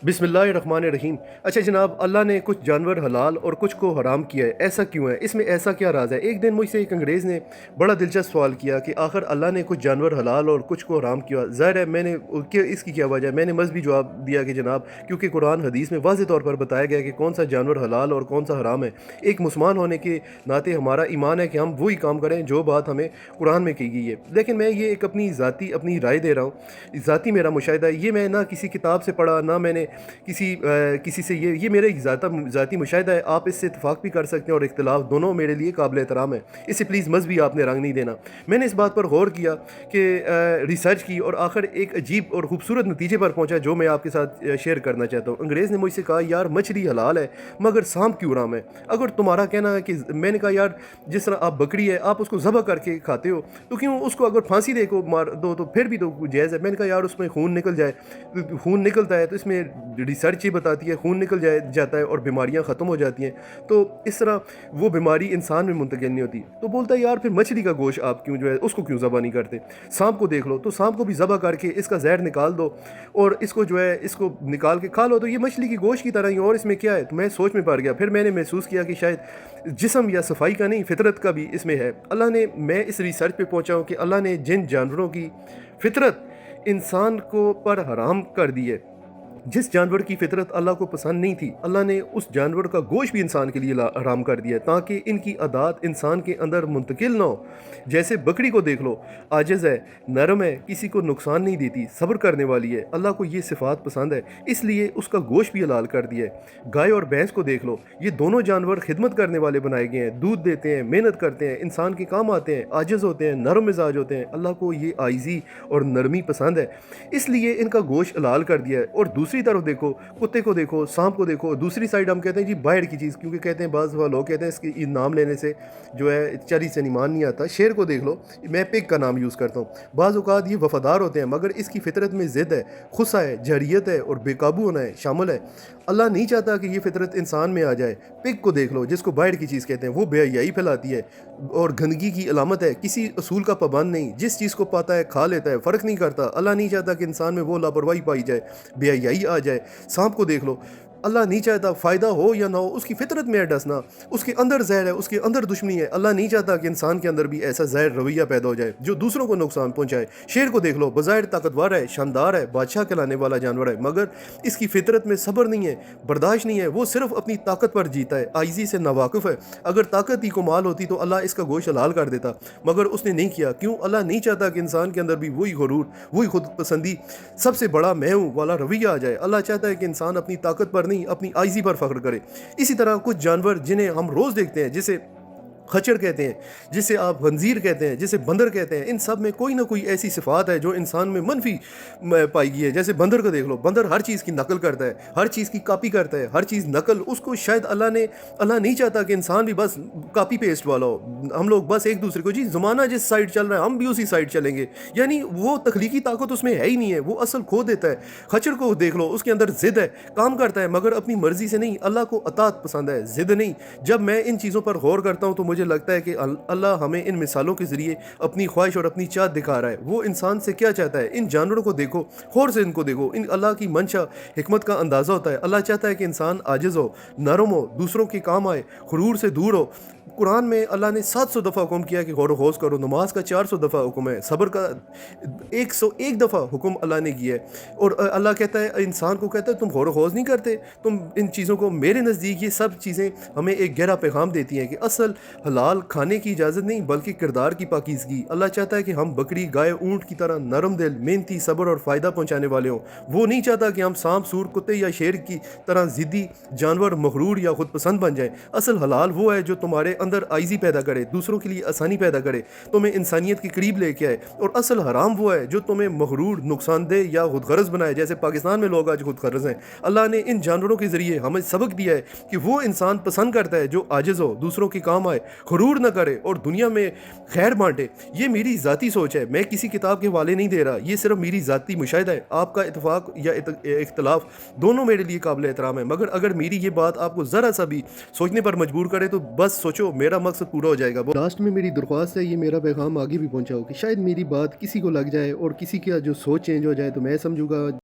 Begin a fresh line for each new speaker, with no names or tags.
बिस्मिल्लाहिर्रहमानिर्रहीम। अच्छा जनाब, अल्लाह ने कुछ जानवर हलाल और कुछ को हराम किया है, ऐसा क्यों है? इसमें ऐसा क्या राज है? एक दिन मुझसे एक अंग्रेज़ ने बड़ा दिलचस्प सवाल किया कि आखिर अल्लाह ने कुछ जानवर हलाल और कुछ को हराम किया, ज़ाहिर है मैंने इसकी क्या वजह है? मैंने मजहबी जवाब दिया कि जनाब, क्योंकि कुरान हदीस में वाज़ेह तौर पर बताया गया है कि कौन सा जानवर हलाल और कौन सा हराम है। एक मुसलमान होने के नाते हमारा ईमान है कि हम वही काम करें जो बात हमें कुरान में की गई है। लेकिन मैं ये एक अपनी राय दे रहा हूँ, ज़ाती मेरा मुशाहिदा है, ये मैं ना किसी किताब से पढ़ा, ना मैंने किसी से ये मेरा एक ज़ाती मुशाहिदा है। आप इससे इत्तेफाक भी कर सकते हैं और इख्तिलाफ दोनों मेरे लिए काबिल एहतराम है। इससे प्लीज़ मज़हबी आपने रंग नहीं देना। मैंने इस बात पर गौर किया कि रिसर्च की और आखिर एक अजीब और ख़ूबसूरत नतीजे पर पहुंचा जो मैं आपके साथ शेयर करना चाहता हूँ। अंग्रेज़ ने मुझसे कहा, यार मछली हलाल है मगर सांप क्यों हराम है? अगर तुम्हारा कहना है कि, मैंने कहा यार जिस तरह आप बकरी है आप उसको ज़बह करके खाते हो, तो क्यों उसको अगर फांसी दे को मार दो तो फिर भी तो जायज़ है। मैंने कहा यार उसमें खून निकल जाए, खून निकलता है तो इसमें रिसर्च ये बताती है खून निकल जाता है और बीमारियां ख़त्म हो जाती हैं, तो इस तरह वो बीमारी इंसान में मुंतकिल नहीं होती। तो बोलता है यार फिर मछली का गोश्त आप क्यों उसको क्यों ज़बह नहीं करते? सांप को देख लो, तो सांप को भी ज़बह करके इसका जहर निकाल दो और इसको निकाल के खा लो, तो ये मछली की गोश्त की तरह ही, और इसमें क्या है? तो मैं सोच में पड़ गया। फिर मैंने महसूस किया कि शायद जिस्म या सफाई का नहीं, फितरत का भी इसमें है। मैं इस रिसर्च पे पहुंचा हूँ कि अल्लाह ने जिन जानवरों की फितरत इंसान को पर हराम कर दी है, जिस जानवर की फितरत अल्लाह को पसंद नहीं थी, अल्लाह ने उस जानवर का गोश्त भी इंसान के लिए हराम कर दिया ताकि इनकी आदत इंसान के अंदर मुंतकिल ना हो। जैसे बकरी को देख लो, आजिज़ है, नरम है, किसी को नुकसान नहीं देती, सब्र करने वाली है। अल्लाह को ये सिफात पसंद है, इसलिए उसका गोश्त भी हलाल कर दिया है। गाय और भैंस को देख लो, ये दोनों जानवर खिदमत करने वाले बनाए गए हैं, दूध देते हैं, मेहनत करते हैं, इंसान के काम आते हैं, आजिज़ होते हैं, नरम मिजाज होते हैं। अल्लाह को ये आइज़ी और नरमी पसंद है, इसलिए इनका गोश्त हलाल कर दिया है। और दूसरी तरफ देखो, कुत्ते को देखो, सांप को देखो, दूसरी साइड हम कहते हैं जी बाहर की चीज़, क्योंकि कहते हैं बाज़ लोग कहते हैं इसकी नाम लेने से जो है चरी से ईमान नहीं आता। शेर को देख लो, मैं पिग का नाम यूज़ करता हूँ। बाज़ औक़ात ये वफ़ादार होते हैं मगर इसकी फितरत में ज़िद है, गुस्सा है, जहरियत है और बेकाबू होना है शामिल है। अल्लाह नहीं चाहता कि ये फितरत इंसान में आ जाए। पिग को देख लो, जिसको बाहर की चीज़ कहते हैं, वो बेहयाई फैलाती है और गंदगी की अलामत है, किसी असूल का पाबंद नहीं, जिस चीज़ को पाता है खा लेता है, फ़र्क नहीं करता। अल्लाह नहीं चाहता कि इंसान में वो लापरवाही पाई जाए, बेहयाई आ जाए। सांप को देख लो, अल्लाह नहीं चाहता फ़ायदा हो या ना हो, उसकी फितरत में है डसना, उसके अंदर जहर है, उसके अंदर दुश्मनी है। अल्लाह नहीं चाहता कि इंसान के अंदर भी ऐसा जहर रवैया पैदा हो जाए जो दूसरों को नुकसान पहुंचाए। शेर को देख लो, बज़ाहिर ताकतवर है, शानदार है, बादशाह कहलाने वाला जानवर है, मगर इसकी फितरत में सब्र नहीं है, बर्दाश्त नहीं है, वो सिर्फ अपनी ताकत पर जीता है, आइज़ी से नावाकिफ़ है। अगर ताकत ही को माल होती तो अल्लाह इसका गोश्त हलाल कर देता, मगर उसने नहीं किया। क्यों? अल्लाह नहीं चाहता कि इंसान के अंदर भी वही गुरूर, वही खुद पसंदी, सबसे बड़ा मैं हूँ वाला रवैया आ जाए। अल्लाह चाहता है कि इंसान अपनी ताकत पर नहीं, अपनी आइज़ी पर फ़ख्र करे। इसी तरह कुछ जानवर जिन्हें हम रोज़ देखते हैं, जिसे खच्चर कहते हैं, जिसे आप खंजीर कहते हैं, जिसे बंदर कहते हैं, इन सब में कोई ना कोई ऐसी सिफात है जो इंसान में मनफी पाई गई है। जैसे बंदर को देख लो, बंदर हर चीज़ की नकल करता है, हर चीज़ की कॉपी करता है, हर चीज़ नकल। उसको शायद अल्लाह नहीं चाहता कि इंसान भी बस कॉपी पेस्ट वाला हो। हम लोग बस एक दूसरे को, जी ज़माना जिस साइड चल रहा है हम भी उसी साइड चलेंगे, यानी वो तख्लीकी ताकत उसमें है ही नहीं है, वो असल खो देता है। खच्चर को देख लो, उसके अंदर ज़िद है, काम करता है मगर अपनी मर्जी से नहीं। अल्लाह को अतात पसंद है, ज़िद नहीं। जब मैं इन चीज़ों पर गौर करता हूँ तो मुझे लगता है कि अल्लाह हमें इन मिसालों के ज़रिए अपनी ख्वाहिश और अपनी चाहत दिखा रहा है। वो इंसान से क्या चाहता है? इन जानवरों को देखो, गौर से इनको देखो, इन अल्लाह की मंशा हिकमत का अंदाज़ा होता है। अल्लाह चाहता है कि इंसान आजिज़ हो, नरम हो, दूसरों के काम आए, गुरूर से दूर हो। कुरान में अल्लाह ने 700 दफ़ा हुक्म किया कि गौर व ख़ौज़ करो, नमाज का 400 दफ़ा हुक्म है, सब्र का 101 दफ़ा हुक्म अल्लाह ने किया है। और अल्लाह कहता है, इंसान को कहता है तुम गौर व ख़ौज़ नहीं करते, तुम इन चीज़ों को, मेरे नज़दीक ये सब चीज़ें हमें एक गहरा पैगाम देती हैं कि असल हलाल खाने की इजाज़त नहीं बल्कि किरदार की पाकीज़गी। अल्लाह चाहता है कि हम बकरी, गाय, ऊँट की तरह नरम दिल, मेहनती, सब्र और फ़ायदा पहुँचाने वाले हों। वो नहीं चाहता कि हम सांप, सूर, कुत्ते या शेर की तरह ज़िद्दी जानवर, मग़रूर या खुद पसंद बन जाए। असल हलाल वो है जो तुम्हारे अंदर आइज़ी पैदा करे, दूसरों के लिए आसानी पैदा करे, तुम्हें इंसानियत के करीब लेके आए। और असल हराम वो है जो तुम्हें मग़रूर, नुकसानदेह या खुदगर्ज़ बनाए, जैसे पाकिस्तान में लोग आज खुदगर्ज़ हैं। अल्लाह ने इन जानवरों के ज़रिए हमें सबक दिया है कि वो इंसान पसंद करता है जो आजिज़ हो, दूसरों के काम आए, गुरूर न करे और दुनिया में खैर बांटे। ये मेरी ज़ाती सोच है, मैं किसी किताब के हवाले नहीं दे रहा, ये सिर्फ मेरी ज़ाती मुशाहिदा है। आपका इत्तफाक या इख्तलाफ दोनों मेरे लिए काबिल एहतराम है, मगर अगर मेरी ये बात आपको ज़रा सा भी सोचने पर मजबूर करे तो बस सोचो मेरा मकसद पूरा हो जाएगा। लास्ट में मेरी दरख्वास्त है, ये मेरा पैगाम आगे भी पहुंचाओ कि शायद मेरी बात किसी को लग जाए और किसी का जो सोच चेंज हो जाए, तो मैं समझूंगा